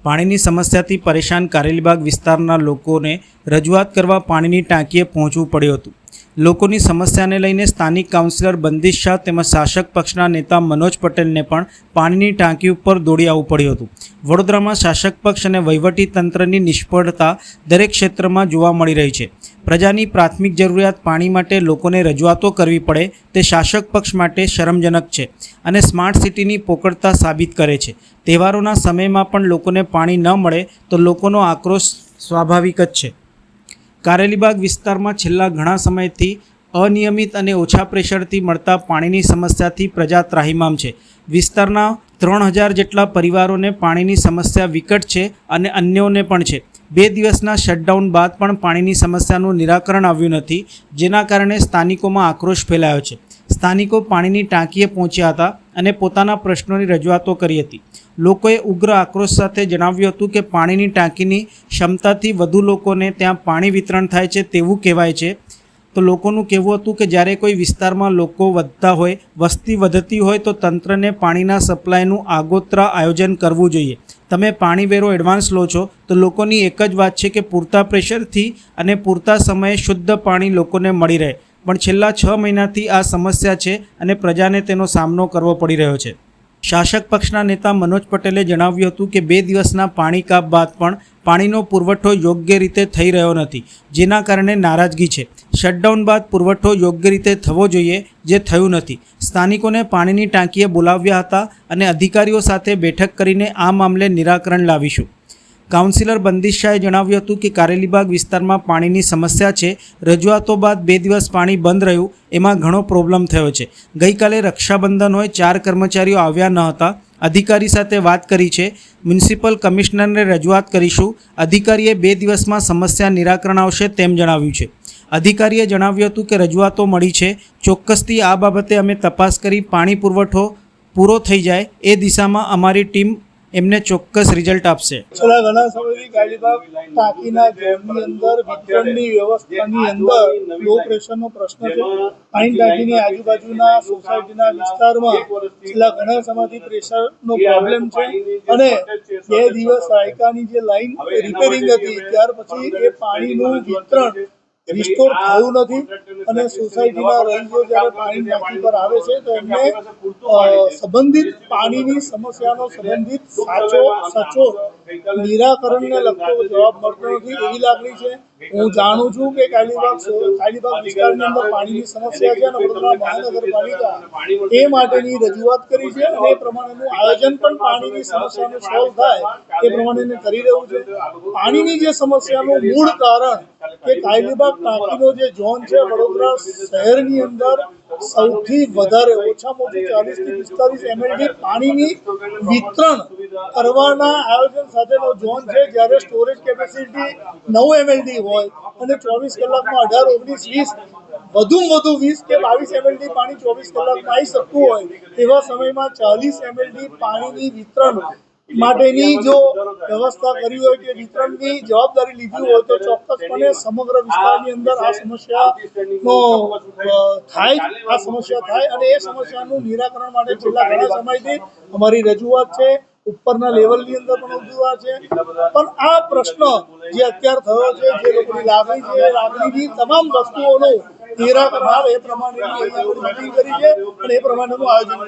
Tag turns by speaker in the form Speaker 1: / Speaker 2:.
Speaker 1: પાણીની સમસ્યાથી પરેશાન કારેલીબાગ વિસ્તારના લોકોને રજૂઆત કરવા પાણીની ટાંકીએ પહોંચવું પડ્યું હતું। લોકોની સમસ્યાને લઈને સ્થાનિક કાઉન્સિલર બંદિશ શાહ તેમજ શાસક પક્ષના નેતા મનોજ પટેલને પણ પાણીની ટાંકી ઉપર દોડી આવવું પડ્યું હતું। વડોદરામાં શાસક પક્ષ અને વહીવટી તંત્રની નિષ્ફળતા દરેક ક્ષેત્રમાં જોવા મળી રહી છે। પ્રજાની પ્રાથમિક જરૂરિયાત પાણી માટે લોકોને રજૂઆતો કરવી પડે તે શાસક પક્ષ માટે શરમજનક છે અને સ્માર્ટ સિટીની પોકળતા સાબિત કરે છે। તહેવારોના સમયમાં પણ લોકોને પાણી ન મળે તો લોકોનો આક્રોશ સ્વાભાવિક જ છે। કારેલીબાગ વિસ્તારમાં છેલ્લા ઘણા સમયથી અનિયમિત અને ઓછા પ્રેશરથી મળતા પાણીની સમસ્યાથી પ્રજા ત્રાહિમામ છે। વિસ્તારના 3000 જેટલા પરિવારોને પાણીની સમસ્યા વિકટ છે અને અન્યોને પણ છે। 2 દિવસના શટડાઉન બાદ પણ પાણીની સમસ્યાનું નિરાકરણ આવ્યું નથી, જેના કારણે સ્થાનિકોમાં આક્રોશ ફેલાયો છે। સ્થાનિકો પાણીની ટાંકીએ પહોંચ્યા હતા અને પોતાના પ્રશ્નોની રજૂઆતો કરી હતી। લોકોએ ઉગ્ર આક્રોશ સાથે જણાવ્યું હતું કે પાણીની ટાંકીની ક્ષમતાથી વધુ લોકોને ત્યાં પાણી વિતરણ થાય છે તેવું કહેવાય છે। તો લોકોનું કહેવું હતું કે જ્યારે કોઈ વિસ્તારમાં લોકો વધતા હોય, વસ્તી વધતી હોય તો તંત્રને પાણીના સપ્લાયનું આગોતરા આયોજન કરવું જોઈએ। તમે પાણી વેરો એડવાન્સ લો છો તો લોકોની એક જ વાત છે કે પૂરતા પ્રેશરથી અને પૂરતા સમયે શુદ્ધ પાણી લોકોને મળી રહે, પણ છેલ્લા 6 મહિનાથી આ સમસ્યા છે અને પ્રજાને તેનો સામનો કરવો પડી રહ્યો છે। શાસક પક્ષના નેતા મનોજ પટેલે જણાવ્યું હતું કે 2 દિવસના પાણી કાપ બાદ પણ પાણીનો પુરવઠો યોગ્ય રીતે થઈ રહ્યો નથી, જેના કારણે નારાજગી છે। શટડાઉન બાદ પુરવઠો યોગ્ય રીતે થવો જોઈએ, જે થયું નથી। સ્થાનિકોને પાણીની ટાંકીએ બોલાવ્યા હતા અને અધિકારીઓ સાથે બેઠક કરીને આ મામલે નિરાકરણ લાવીશું। કાઉન્સિલર બંદિશ શાહે જણાવ્યું હતું કે કારેલીબાગ વિસ્તારમાં પાણીની સમસ્યા છે। રજૂઆતો બાદ 2 દિવસ પાણી બંધ રહ્યું, એમાં ઘણો પ્રોબ્લેમ થયો છે। ગઈકાલે રક્ષાબંધન હોય, 4 કર્મચારીઓ આવ્યા ન હતા। અધિકારી સાથે વાત કરી છે, મ્યુનિસિપલ કમિશનરને રજૂઆત કરીશું। અધિકારીએ 2 દિવસમાં સમસ્યા નિરાકરણ આવશે તેમ જણાવ્યું છે। અધિકારીએ જણાવ્યું હતું કે રજૂઆતો મળી છે, ચોક્કસથી આ બાબતે અમે તપાસ કરી પાણી પુરવઠો પૂરો થઈ જાય એ દિશામાં અમારી ટીમ એમને ચોક્કસ રિઝલ્ટ આપશે।
Speaker 2: છેલ્લા ઘણા સમયથી કારેલીબાગ ટાંકીના ઝોનની અંદર વિતરણની વ્યવસ્થાની અંદર લો પ્રેશરનો પ્રશ્ન છે। પાણી ટાંકીની આજુબાજુના સોસાયટીના વિસ્તારમાં છેલ્લા ઘણા સમયથી પ્રેશરનો પ્રોબ્લેમ છે અને 2 દિવસ રાયકાની જે લાઈન રિપેરિંગ હતી ત્યાર પછી એ પાણીનું વિતરણ રિસ્ટોર થયું નથી અને સોસાયટીના રહીશો જ્યારે પાણી ટાંકી પર આવે છે તો એમને સંબંધિત પાણીની સમસ્યાનો સંબંધિત સચોટ નિરાકરણને લગતો જવાબ મળતો નથી એવી લાગણી છે। હું જાણું છું કે કારેલીબાગ વિસ્તારની અંદર પાણીની સમસ્યા છે અને વડોદરા મહાનગરપાલિકા એ માટેની રજૂઆત કરી છે અને એ પ્રમાણેનું આયોજન પણ પાણીની સમસ્યાનું સોલ્વ થાય એ પ્રમાણે કરી રહ્યું છે। પાણીની જે સમસ્યાનું મૂળ કારણ કે કારેલીબાગ ટાંકીનો જે ઝોન છે વડોદરા શહેરની અંદર સૌથી વધારે ઓછામાં ઓછું 40 થી 45 MLD પાણીની વિતરણ કરવાના આયોજન સાથેનો ઝોન છે, જ્યારે સ્ટોરેજ કેપેસિટી 9 MLD હોય અને 24 કલાકમાં 18, 19, 20 વધુમાં વધુ 20 કે 22 MLD પાણી 24 કલાકમાં આવી શકતું હોય તેવા સમયમાં 40 MLD પાણીની વિતરણ માટેની જો વ્યવસ્થા કરી હોય કે વિતરણની જવાબદારી લીધી હોય તો ચોક્કસપણે સમગ્ર વિસ્તારની અંદર આ સમસ્યાનો સમસ્યા થાય અને એ સમસ્યાનું નિરાકરણ માટે છેલ્લા ઘણા સમયથી અમારી રજૂઆત છે, ઉપરના લેવલની અંદર પણ રજૂઆત છે। પણ આ પ્રશ્ન જે અત્યારે થયો છે, જે લોકોની લાગણી છે, એ લાગણીની તમામ વસ્તુઓનું નિરાકરણ આવે એ પ્રમાણેની મિટિંગ કરી છે અને એ પ્રમાણેનું આયોજન